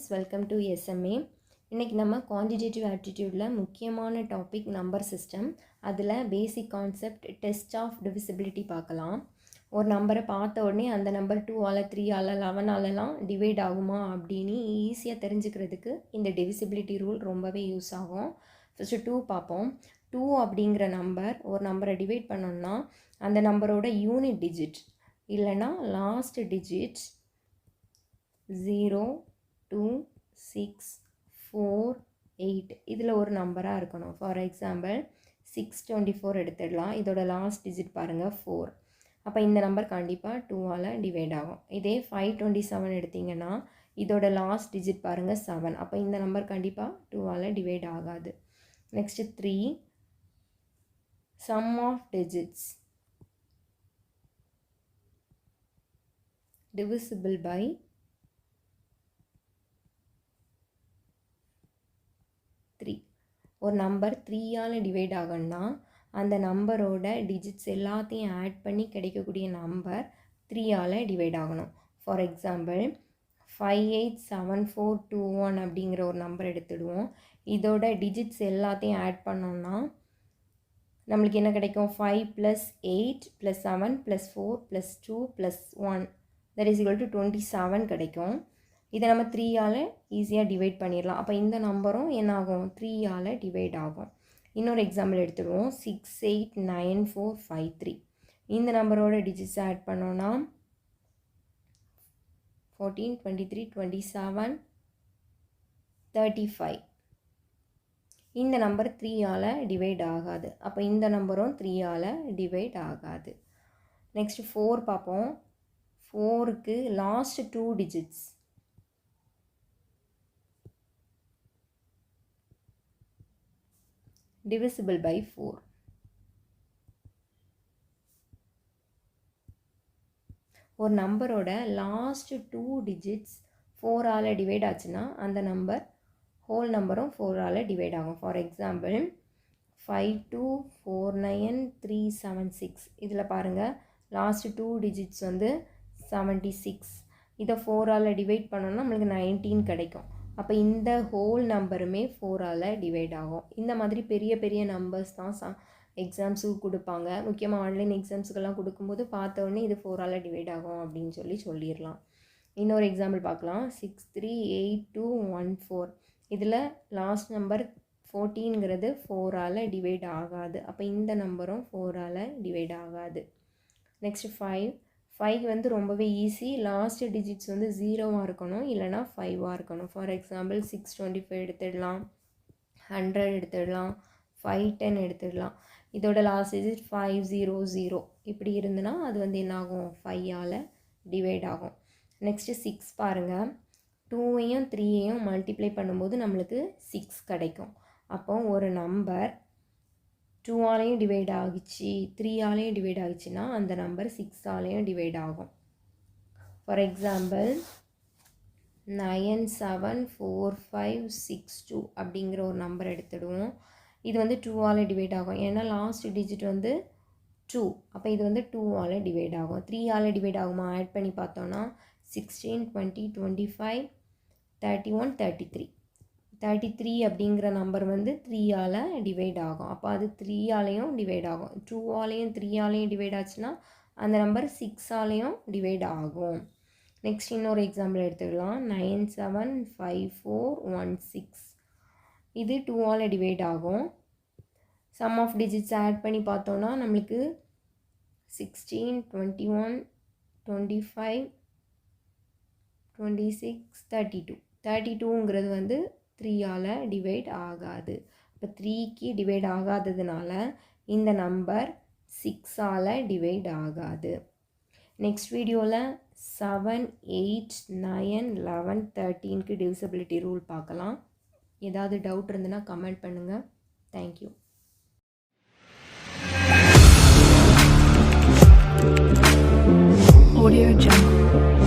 Friends, welcome to SMA. இன்றைக்கி நம்ம quantitative ஆப்டிடியூடில் முக்கியமான டாபிக் நம்பர் சிஸ்டம். அதில் basic concept test of divisibility பார்க்கலாம். ஒரு நம்பரை பார்த்த உடனே அந்த நம்பர் 2ஆல் 3ஆல் 11ஆலலாம் டிவைட் ஆகுமா அப்படின்னு ஈஸியாக தெரிஞ்சுக்கிறதுக்கு இந்த டிவிசிபிலிட்டி ரூல் ரொம்பவே யூஸ் ஆகும். ஃபஸ்ட்டு 2 பார்ப்போம். 2 அப்படிங்கிற ஒரு நம்பரை டிவைட் பண்ணோம்னா அந்த நம்பரோட யூனிட் டிஜிட் இல்லைனா லாஸ்ட் டிஜிட் 0, 2, 6, 4, 8 இதில் ஒரு நம்பராக இருக்கணும். ஃபார் எக்ஸாம்பிள் 624 எடுத்துடலாம். இதோட லாஸ்ட் டிஜிட் பாருங்கள் 4. அப்போ இந்த நம்பர் கண்டிப்பாக 2ஆல் டிவைட் ஆகும். இதே 527 எடுத்திங்கன்னா இதோட லாஸ்ட் டிஜிட் பாருங்கள் 7. அப்போ இந்த நம்பர் கண்டிப்பாக 2ஆல் டிவைட் ஆகாது. Next 3, sum of digits divisible by 3. ஒரு நம்பர் 3ஆல் டிவைட் ஆகணும்னா அந்த நம்பரோட டிஜிட்ஸ் எல்லாத்தையும் ஆட் பண்ணி கிடைக்கக்கூடிய நம்பர் 3ஆல் டிவைட் ஆகணும். ஃபார் எக்ஸாம்பிள் 587421 அப்படிங்கிற ஒரு நம்பர் எடுத்துடுவோம். இதோட டிஜிட்ஸ் எல்லாத்தையும் ஆட் பண்ணோம்னா நம்மளுக்கு என்ன கிடைக்கும்? 5 + 8 + 7 + 4 + 2 + 1 that is equal to 27 கிடைக்கும். இதை நம்ம 3ஆல் ஈஸியாக டிவைட் பண்ணிடலாம். அப்போ இந்த நம்பரும் என்ன ஆகும்? 3ஆல் டிவைட் ஆகும். இன்னொரு எக்ஸாம்பிள் எடுத்துடுவோம். 689453 இந்த நம்பரோட டிஜிட்ஸ் ஆட் பண்ணோன்னா 14, 23, 27, 35 இந்த நம்பர் 3ஆல் டிவைட் ஆகாது. அப்போ இந்த நம்பரும் 3ஆல் டிவைட் ஆகாது. நெக்ஸ்ட் 4 பார்ப்போம். 4க்கு லாஸ்ட் 2 டிஜிட்ஸ் divisible by 4. ஒரு நம்பரோட லாஸ்ட் 2 டிஜிட்ஸ் 4ஆல் டிவைட் ஆச்சுன்னா அந்த நம்பர் ஹோல் நம்பரும் 4ஆல் டிவைட் ஆகும். ஃபார் எக்ஸாம்பிள் 5249376 இதில் பாருங்கள் லாஸ்ட் 2 டிஜிட்ஸ் வந்து 76. இதை 4ஆல் டிவைட் பண்ணோன்னா நம்மளுக்கு 19 கிடைக்கும். அப்போ இந்த ஹோல் நம்பருமே 4ஆல் டிவைட் ஆகும். இந்த மாதிரி பெரிய பெரிய நம்பர்ஸ் தான் எக்ஸாம்ஸுக்கு கொடுப்பாங்க. முக்கியமாக ஆன்லைன் எக்ஸாம்ஸுக்கெல்லாம் கொடுக்கும்போது பார்த்த உடனே இது 4ஆல் டிவைட் ஆகும் அப்படின்னு சொல்லிடலாம். இன்னொரு எக்ஸாம்பிள் பார்க்கலாம். 638214 இதில் லாஸ்ட் நம்பர் 14ங்கிறது 4ஆல் டிவைட் ஆகாது. அப்போ இந்த நம்பரும் 4ஆல் டிவைட் ஆகாது. நெக்ஸ்ட் 5 வந்து ரொம்பவே ஈஸி. லாஸ்ட் டிஜிட்ஸ் வந்து 0வாக இருக்கணும் இல்லைனா 5ஆக இருக்கணும். ஃபார் எக்ஸாம்பிள் 625 எடுத்துடலாம், 100 எடுத்துடலாம், 510 எடுத்துடலாம். இதோட லாஸ்ட் டிஜிட் 500 இப்படி இருந்துன்னா அது வந்து என்னாகும்? 5ஆல் டிவைட் ஆகும். நெக்ஸ்ட்டு 6 பாருங்கள். 2ஐயும் 3ஐயும் மல்டிப்ளை பண்ணும்போது நம்மளுக்கு 6 கிடைக்கும். அப்போ ஒரு நம்பர் 2ஆலையும் டிவைட் ஆகிச்சு 3ஆலையும் டிவைட் ஆகிச்சுன்னா அந்த நம்பர் 6ஆலையும் டிவைட் ஆகும். ஃபார் எக்ஸாம்பிள் 974562 அப்படிங்கிற ஒரு நம்பர் எடுத்துடுவோம். இது வந்து 2ஆல் டிவைட் ஆகும். ஏன்னா லாஸ்ட் டிஜிட் வந்து 2. அப்போ இது வந்து 2ஆல் டிவைட் ஆகும். 3ஆல் டிவைட் ஆகுமா? ஆட் பண்ணி பார்த்தோன்னா 16, 20, 25, 31, 33 33 அப்படிங்கிற நம்பர் வந்து 3ஆல் டிவைட் ஆகும். அப்போ அது 3ஆலையும் டிவைட் ஆகும். 2ஆலையும் 3ஆலையும் டிவைட் ஆச்சுன்னா அந்த நம்பர் 6ஆலையும் டிவைட் ஆகும். நெக்ஸ்ட் இன்னொரு எக்ஸாம்பிள் எடுத்துக்கலாம். 975416 இது 2ஆல் டிவைட் ஆகும். சம் ஆஃப் டிஜிட்ஸ் ஆட் பண்ணி பார்த்தோன்னா நம்மளுக்கு 16, 21, 25, 26, 32ங்கிறது வந்து 3ஆல் டிவைட் ஆகாது. இப்போ 3க்கு டிவைட் ஆகாததுனால இந்த நம்பர் 6ஆல் டிவைட் ஆகாது. நெக்ஸ்ட் வீடியோவில் 7, 8, 9, 11, 13க்கு டிவிசிபிலிட்டி ரூல் பார்க்கலாம். ஏதாவது டவுட் இருந்ததுன்னா கமெண்ட் பண்ணுங்கள். தேங்க்யூ. Audio Jungle.